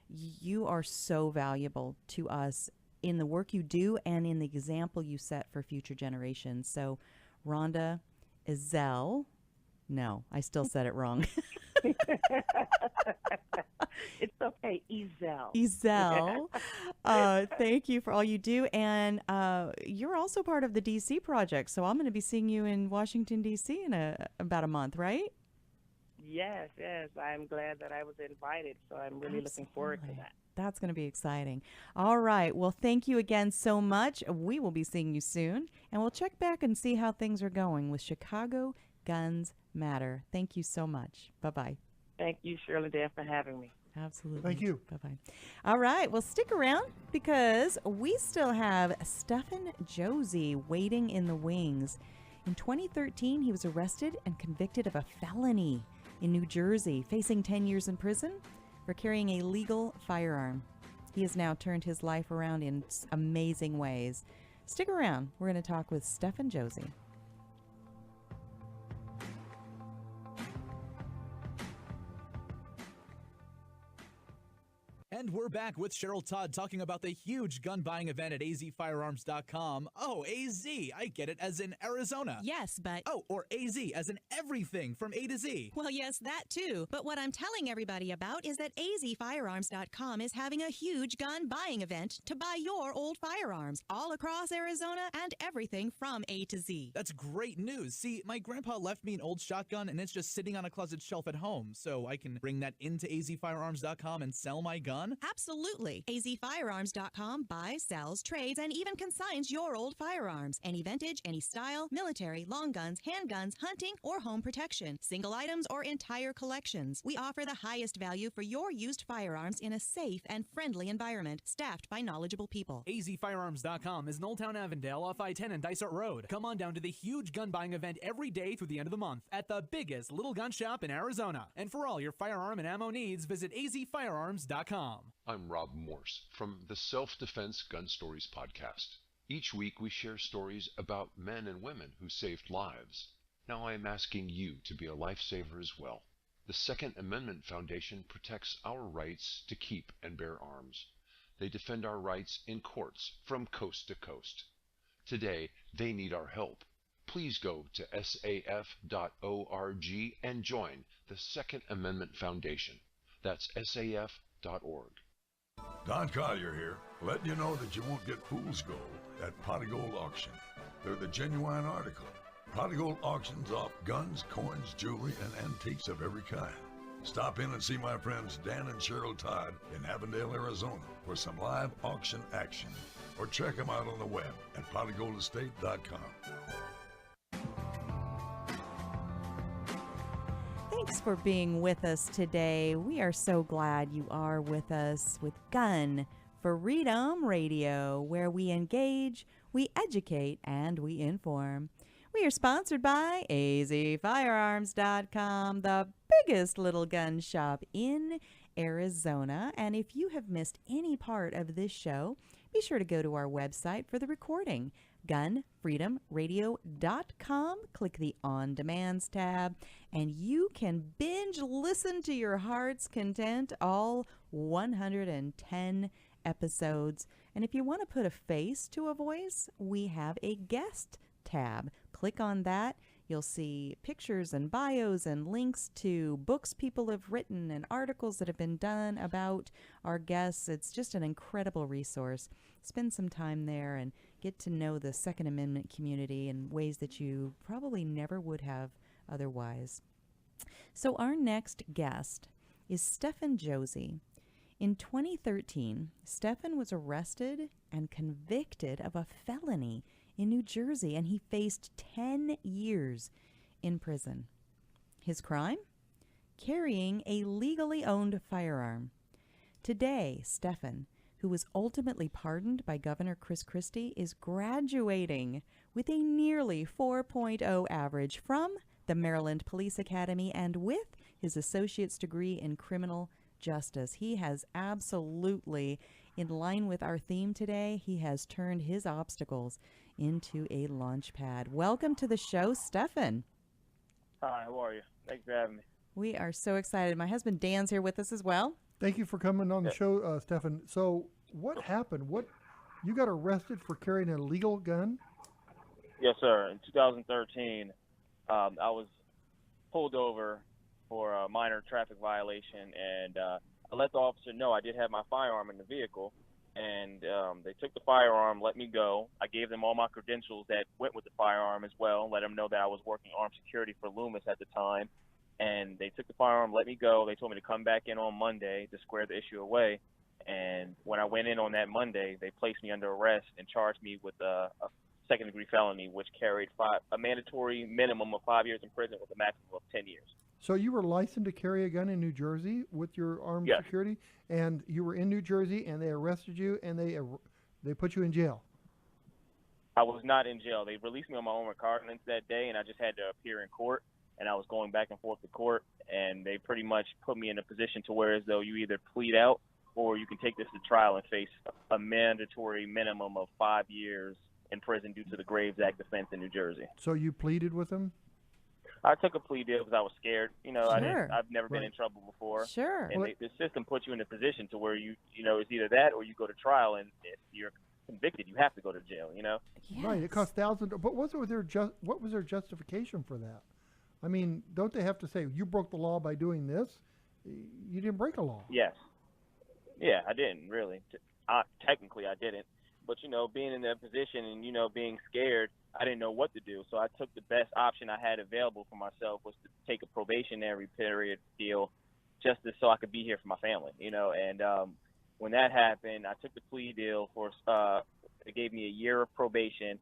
You are so valuable to us in the work you do and in the example you set for future generations. So, Rhonda Ezell, no, I still said it wrong. It's okay, Ezell. Ezell, thank you for all you do. And you're also part of the D.C. project, so I'm going to be seeing you in Washington, D.C. in about a month, right? Yes. I'm glad that I was invited, so I'm really looking forward to that. That's going to be exciting. All right. Well, thank you again so much. We will be seeing you soon, and we'll check back and see how things are going with Chicago Guns Matter. Thank you so much. Bye-bye. Thank you, Shirley Dan, for having me. Absolutely. Thank you. Bye-bye. All right. Well, stick around because we still have Stephen Josie waiting in the wings. In 2013, he was arrested and convicted of a felony in New Jersey, facing 10 years in prison for carrying a legal firearm. He has now turned his life around in amazing ways. Stick around. We're going to talk with Stephen Josie. And we're back with Cheryl Todd talking about the huge gun buying event at azfirearms.com. Oh, AZ, I get it, as in Arizona. Yes, but... Oh, or AZ, as in everything from A to Z. Well, yes, that too. But what I'm telling everybody about is that azfirearms.com is having a huge gun buying event to buy your old firearms all across Arizona and everything from A to Z. That's great news. See, my grandpa left me an old shotgun and it's just sitting on a closet shelf at home, so I can bring that into azfirearms.com and sell my gun? Absolutely. azfirearms.com buys, sells, trades, and even consigns your old firearms. Any vintage, any style, military, long guns, handguns, hunting, or home protection. Single items or entire collections. We offer the highest value for your used firearms in a safe and friendly environment, staffed by knowledgeable people. azfirearms.com is in Old Town Avondale off I-10 and Dysart Road. Come on down to the huge gun buying event every day through the end of the month at the biggest little gun shop in Arizona. And for all your firearm and ammo needs, visit azfirearms.com. I'm Rob Morse from the Self-Defense Gun Stories podcast. Each week we share stories about men and women who saved lives. Now I am asking you to be a lifesaver as well. The Second Amendment Foundation protects our rights to keep and bear arms. They defend our rights in courts from coast to coast. Today, they need our help. Please go to saf.org and join the Second Amendment Foundation. That's saf.org. Don Collier here, letting you know that you won't get fool's gold at Pot of Gold Auction. They're the genuine article. Pot of Gold auctions off guns, coins, jewelry, and antiques of every kind. Stop in and see my friends Dan and Cheryl Todd in Avondale, Arizona for some live auction action. Or check them out on the web at potofgoldestate.com. Thanks for being with us today. We are so glad you are with us with GunFreedomRadio, Radio, where we engage, we educate, and we inform. We are sponsored by azfirearms.com, the biggest little gun shop in Arizona. And if you have missed any part of this show, be sure to go to our website for the recording, GunFreedomRadio.com. Click the On Demands tab, and you can binge listen to your heart's content, all 110 episodes. And if you want to put a face to a voice, we have a guest tab. Click on that. You'll see pictures and bios and links to books people have written and articles that have been done about our guests. It's just an incredible resource. Spend some time there and get to know the Second Amendment community in ways that you probably never would have otherwise. So our next guest is Stephan Josie. In 2013, Stephan was arrested and convicted of a felony in New Jersey, and he faced 10 years in prison. His crime? Carrying a legally owned firearm. Today, Stephan, who was ultimately pardoned by Governor Chris Christie, is graduating with a nearly 4.0 average from the Maryland Police Academy and with his associate's degree in criminal justice. He has absolutely, in line with our theme today, he has turned his obstacles into a launch pad. Welcome to the show, Stephan. Hi, how are you? Thanks for having me. We are so excited. My husband Dan's here with us as well. Thank you for coming on the show, Stephan. So what happened? You got arrested for carrying an illegal gun? Yes, sir. In 2013, I was pulled over for a minor traffic violation, and I let the officer know I did have my firearm in the vehicle, and they took the firearm, let me go. I gave them all my credentials that went with the firearm as well, let them know that I was working armed security for Loomis at the time, and they took the firearm, let me go. They told me to come back in on Monday to square the issue away, and when I went in on that Monday, they placed me under arrest and charged me with a second-degree felony, which carried a mandatory minimum of 5 years in prison with a maximum of 10 years. So you were licensed to carry a gun in New Jersey with your armed security, and you were in New Jersey, and they arrested you, and they put you in jail. I was not in jail. They released me on my own recognizance that day, and I just had to appear in court, and I was going back and forth to court, and they pretty much put me in a position to where as though you either plead out or you can take this to trial and face a mandatory minimum of 5 years in prison due to the Graves Act offense in New Jersey. So you pleaded with them? I took a plea deal because I was scared. You know, Sure. I've never been in trouble before. Sure. And the system puts you in a position to where you know, it's either that or you go to trial, and if you're convicted, you have to go to jail. You know. Yes. Right. It costs thousands. But what was their justification for that? I mean, don't they have to say you broke the law by doing this? You didn't break a law. Yes. Yeah, I didn't really. Technically, I didn't. But, you know, being in that position and, you know, being scared, I didn't know what to do. So I took the best option I had available for myself, was to take a probationary period deal just so I could be here for my family, you know. And when that happened, I took the plea deal for it gave me a year of probation.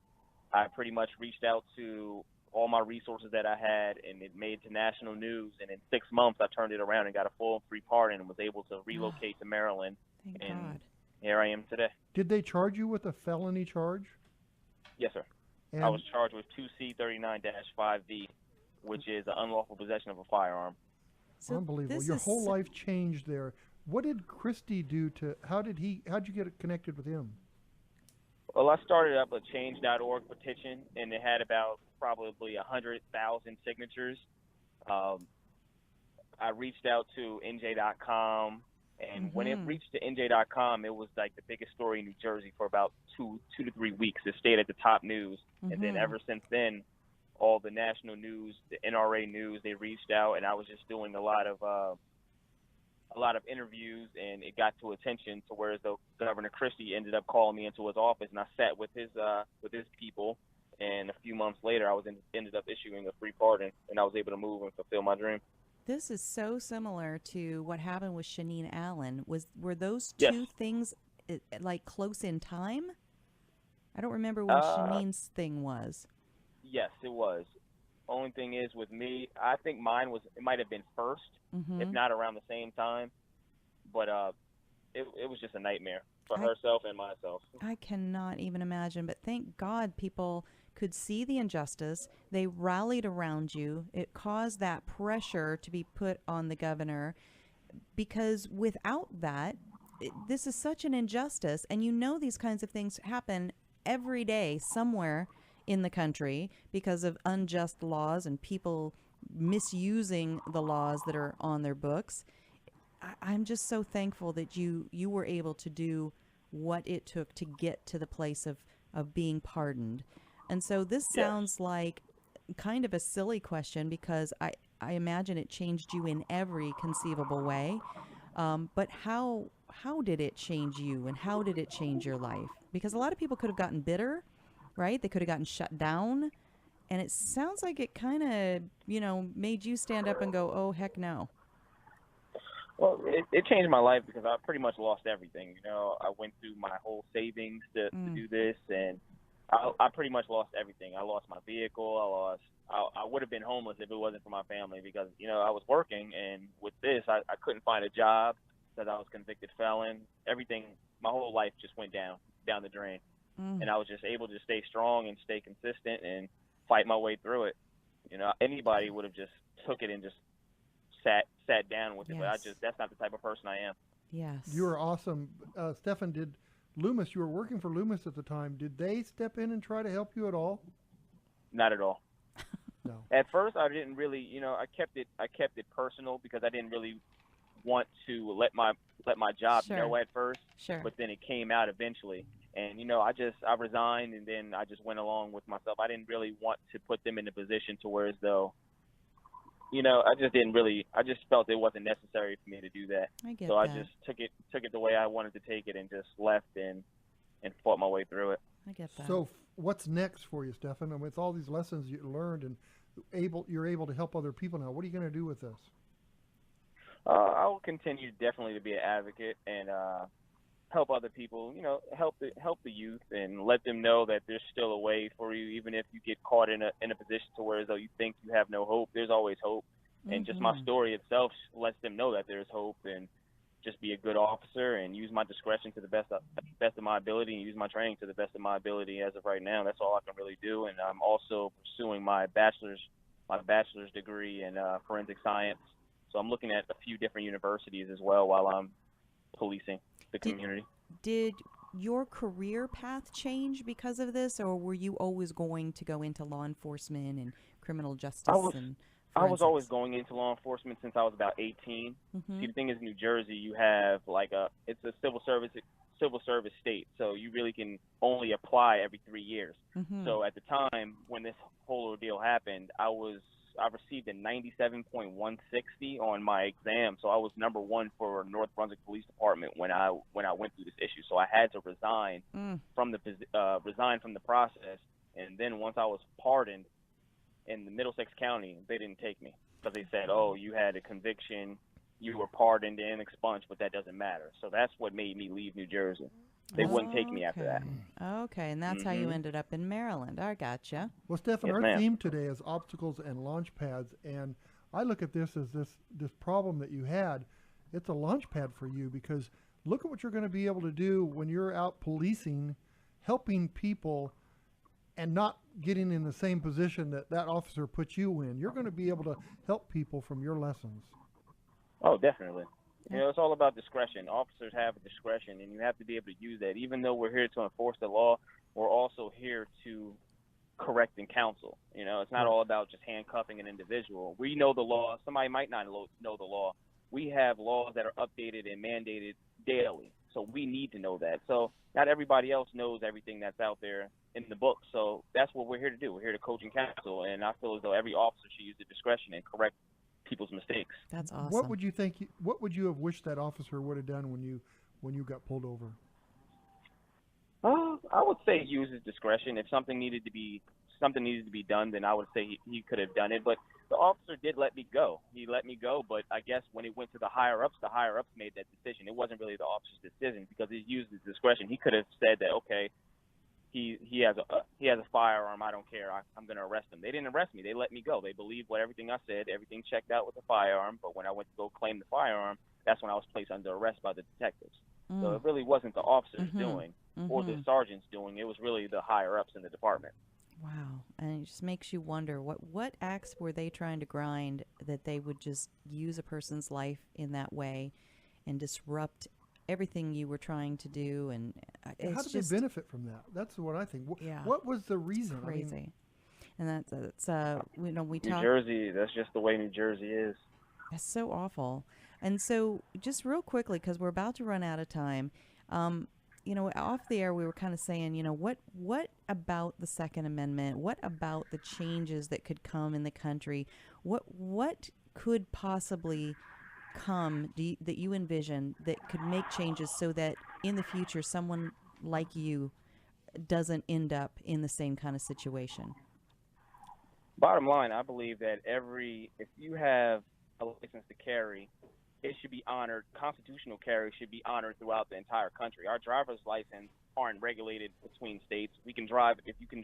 I pretty much reached out to all my resources that I had, and it made it to national news. And in 6 months, I turned it around and got a full and free pardon and was able to relocate to Maryland. Thank and God. Here I am today. Did they charge you with a felony charge? Yes, sir. And I was charged with 2C39-5V, which is an unlawful possession of a firearm. So unbelievable. Your whole life changed there. What did Christie do how'd you get connected with him? Well, I started up a change.org petition, and it had about probably 100,000 signatures. I reached out to NJ.com, and when it reached to NJ.com, it was like the biggest story in New Jersey for about two to 3 weeks. It stayed at the top news, and then ever since then, all the national news, the NRA news, they reached out, and I was just doing a lot of interviews, and it got to attention to where the Governor Christie ended up calling me into his office, and I sat with his people, and a few months later, ended up issuing a free pardon, and I was able to move and fulfill my dream. This is so similar to what happened with Shaneen Allen. Were those two things like close in time? I don't remember when Shaneen's thing was. Yes, it was. Only thing is with me, I think it might have been first, if not around the same time. But it was just a nightmare for herself and myself. I cannot even imagine, but thank God people could see the injustice. They rallied around you. It caused that pressure to be put on the governor, because without that, this is such an injustice. And you know these kinds of things happen every day somewhere in the country because of unjust laws and people misusing the laws that are on their books. I'm just so thankful that you were able to do what it took to get to the place of being pardoned. And so this sounds like kind of a silly question, because I imagine it changed you in every conceivable way. But how did it change you, and how did it change your life? Because a lot of people could have gotten bitter, right? They could have gotten shut down. And it sounds like it kind of, made you stand up and go, oh, heck no. Well, it changed my life because I pretty much lost everything. I went through my whole savings to do this, and I pretty much lost everything. I lost my vehicle. I would have been homeless if it wasn't for my family, because, I was working, and with this, I couldn't find a job because I was convicted felon. Everything, my whole life just went down the drain. And I was just able to stay strong and stay consistent and fight my way through it. Anybody would have just took it and just sat down with it, but that's not the type of person I am. Yes. You are awesome. Stefan, did Loomis, you were working for Loomis at the time, did they step in and try to help you at all? Not at all. No. At first, I didn't really, I kept it personal, because I didn't really want to let my job know at first. Sure. But then it came out eventually. And, I resigned, and then I just went along with myself. I didn't really want to put them in a position to where as though, I just felt it wasn't necessary for me to do that. I get so that. I just took it the way I wanted to take it, and just left and fought my way through it. I get that. So what's next for you, Stefan? And with all these lessons you learned and you're able to help other people now, what are you going to do with this? I will continue definitely to be an advocate and help other people, help the youth, and let them know that there's still a way for you, even if you get caught in a position to where as though you think you have no hope. There's always hope. And just my story itself lets them know that there's hope, and just be a good officer and use my discretion to the best of my ability, and use my training to the best of my ability. As of right now, that's all I can really do. And I'm also pursuing my bachelor's degree in forensic science. So I'm looking at a few different universities as well while I'm policing the community. Did your career path change because of this, or were you always going to go into law enforcement and criminal justice I was always forensics? going into law enforcement since I was about 18. Mhm. See, the thing is, New Jersey, you have it's a civil service state, so you really can only apply every 3 years. Mhm. So at the time when this whole ordeal happened, I received a 97.160 on my exam, so I was number 1 for North Brunswick Police Department when I went through this issue. So I had to resign from the process, and then once I was pardoned in the Middlesex County, they didn't take me because they said, "Oh, you had a conviction, you were pardoned and expunged, but that doesn't matter." So that's what made me leave New Jersey. They wouldn't take me after that. Okay, and that's how you ended up in Maryland. I gotcha. Well, Stefan, Yes, our ma'am. theme today is obstacles and launch pads, and I look at this as this problem that you had. It's a launch pad for you because look at what you're going to be able to do when you're out policing, helping people, and not getting in the same position that officer put you in. You're going to be able to help people from your lessons. Oh, definitely. You know, it's all about discretion. Officers have discretion, and you have to be able to use that. Even though we're here to enforce the law, we're also here to correct and counsel. You know, it's not all about just handcuffing an individual. We know the law. Somebody might not know the law. We have laws that are updated and mandated daily, so we need to know that. So not everybody else knows everything that's out there in the book. So that's what we're here to do. We're here to coach and counsel, and I feel as though every officer should use the discretion and correct people's mistakes. That's awesome. What would you think? What would you have wished that officer would have done when you got pulled over? I would say use his discretion. If something needed to be done, then I would say he could have done it. But the officer did let me go. He let me go, but I guess when it went to the higher ups made that decision. It wasn't really the officer's decision because he used his discretion. He could have said that, okay, he has a firearm. I don't care. I'm going to arrest him. They didn't arrest me. They let me go. They believed everything I said. Everything checked out with the firearm. But when I went to go claim the firearm, that's when I was placed under arrest by the detectives. So it really wasn't the officers doing or the sergeants doing. It was really the higher ups in the department. Wow. And it just makes you wonder what acts were they trying to grind that they would just use a person's life in that way and disrupt everything you were trying to do. And it's how did they benefit from that? That's what I think. Yeah. What was the reason? Crazy. And that's we New talk. Jersey, that's just the way New Jersey is. That's so awful. And so just real quickly, because we're about to run out of time, you know, off the air we were kind of saying, you know, what about the Second Amendment? What about the changes that could come in the country? What could possibly come that you envision that could make changes so that in the future someone like you doesn't end up in the same kind of situation? Bottom line, I believe that if you have a license to carry, it should be honored. Constitutional carry should be honored throughout the entire country. Our driver's license aren't regulated between states. If you can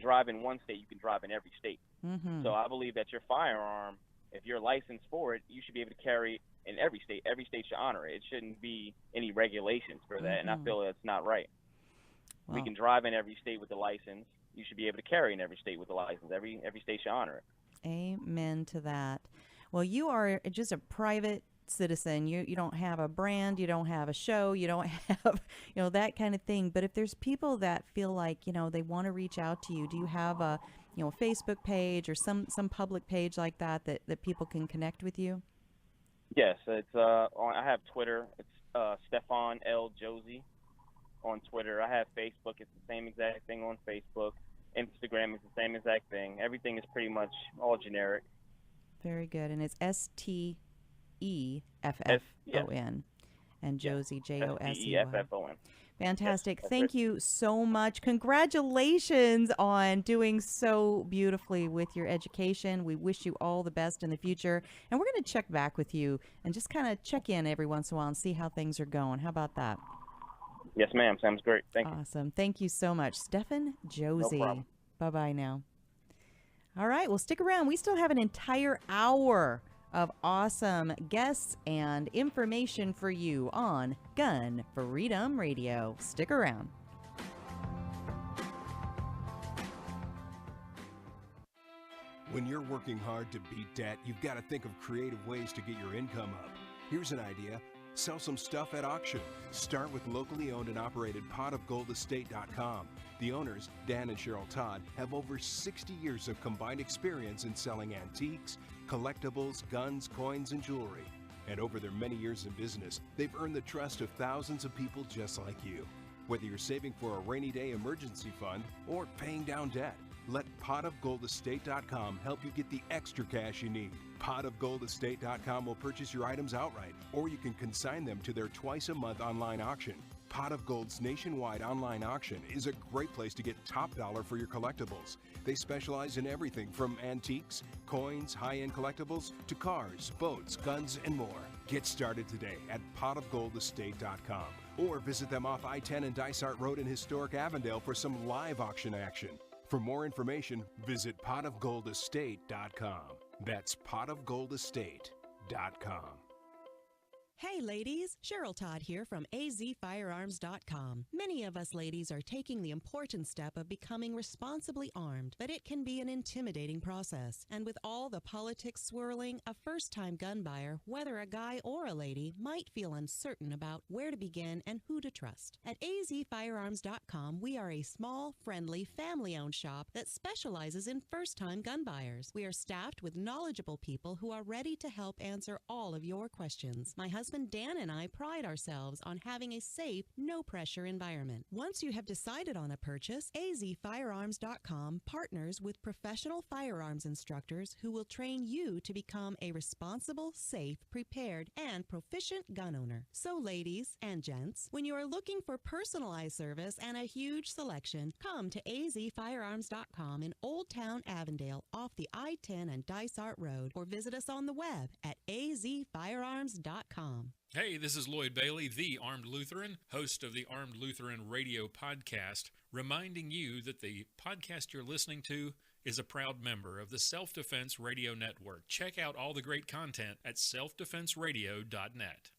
drive in one state, you can drive in every state. Mm-hmm. So I believe that your firearm, if you're licensed for it, you should be able to carry in every state. Every state should honor it. It shouldn't be any regulations for that, and I feel that's not right. Well, we can drive in every state with the license. You should be able to carry in every state with the license. Every state should honor it. Amen to that. Well, you are just a private citizen. You don't have a brand, you don't have a show, you don't have, you know, that kind of thing. But if there's people that feel like, you know, they want to reach out to you, do you have a, you know, a Facebook page or some public page like that people can connect with you? Yes, it's I have Twitter. It's Stefan L. Josie on Twitter. I have Facebook. It's the same exact thing on Facebook. Instagram is the same exact thing. Everything is pretty much all generic. Very good. And it's STEFFON and Josie, Josey. STEFFON. Fantastic. Yes, thank you so much. Congratulations on doing so beautifully with your education. We wish you all the best in the future. And we're going to check back with you and just kind of check in every once in a while and see how things are going. How about that? Yes, ma'am. Sounds great. Thank you. Awesome. Thank you so much. Stefan Josie. No problem. Bye-bye now. All right. Well, stick around. We still have an entire hour of awesome guests and information for you on Gun Freedom Radio. Stick around. When you're working hard to beat debt, you've got to think of creative ways to get your income up. Here's an idea. Sell some stuff at auction. Start with locally owned and operated potofgoldestate.com. The owners, Dan and Cheryl Todd, have over 60 years of combined experience in selling antiques, collectibles, guns, coins, and jewelry. And over their many years in business, they've earned the trust of thousands of people just like you. Whether you're saving for a rainy day emergency fund or paying down debt, let potofgoldestate.com help you get the extra cash you need. Potofgoldestate.com will purchase your items outright, or you can consign them to their twice-a-month online auction. Pot of Gold's nationwide online auction is a great place to get top dollar for your collectibles. They specialize in everything from antiques, coins, high-end collectibles, to cars, boats, guns, and more. Get started today at potofgoldestate.com, or visit them off I-10 and Dysart Road in historic Avondale for some live auction action. For more information, visit potofgoldestate.com. That's potofgoldestate.com. Hey ladies, Cheryl Todd here from azfirearms.com. Many of us ladies are taking the important step of becoming responsibly armed, but it can be an intimidating process. And with all the politics swirling, a first-time gun buyer, whether a guy or a lady, might feel uncertain about where to begin and who to trust. At azfirearms.com, we are a small, friendly, family-owned shop that specializes in first-time gun buyers. We are staffed with knowledgeable people who are ready to help answer all of your questions. My husband Dan and I pride ourselves on having a safe, no-pressure environment. Once you have decided on a purchase, azfirearms.com partners with professional firearms instructors who will train you to become a responsible, safe, prepared, and proficient gun owner. So ladies and gents, when you are looking for personalized service and a huge selection, come to azfirearms.com in Old Town Avondale off the I-10 and Dysart Road, or visit us on the web at azfirearms.com. Hey, this is Lloyd Bailey, the Armed Lutheran, host of the Armed Lutheran Radio podcast, reminding you that the podcast you're listening to is a proud member of the Self-Defense Radio Network. Check out all the great content at selfdefenseradio.net.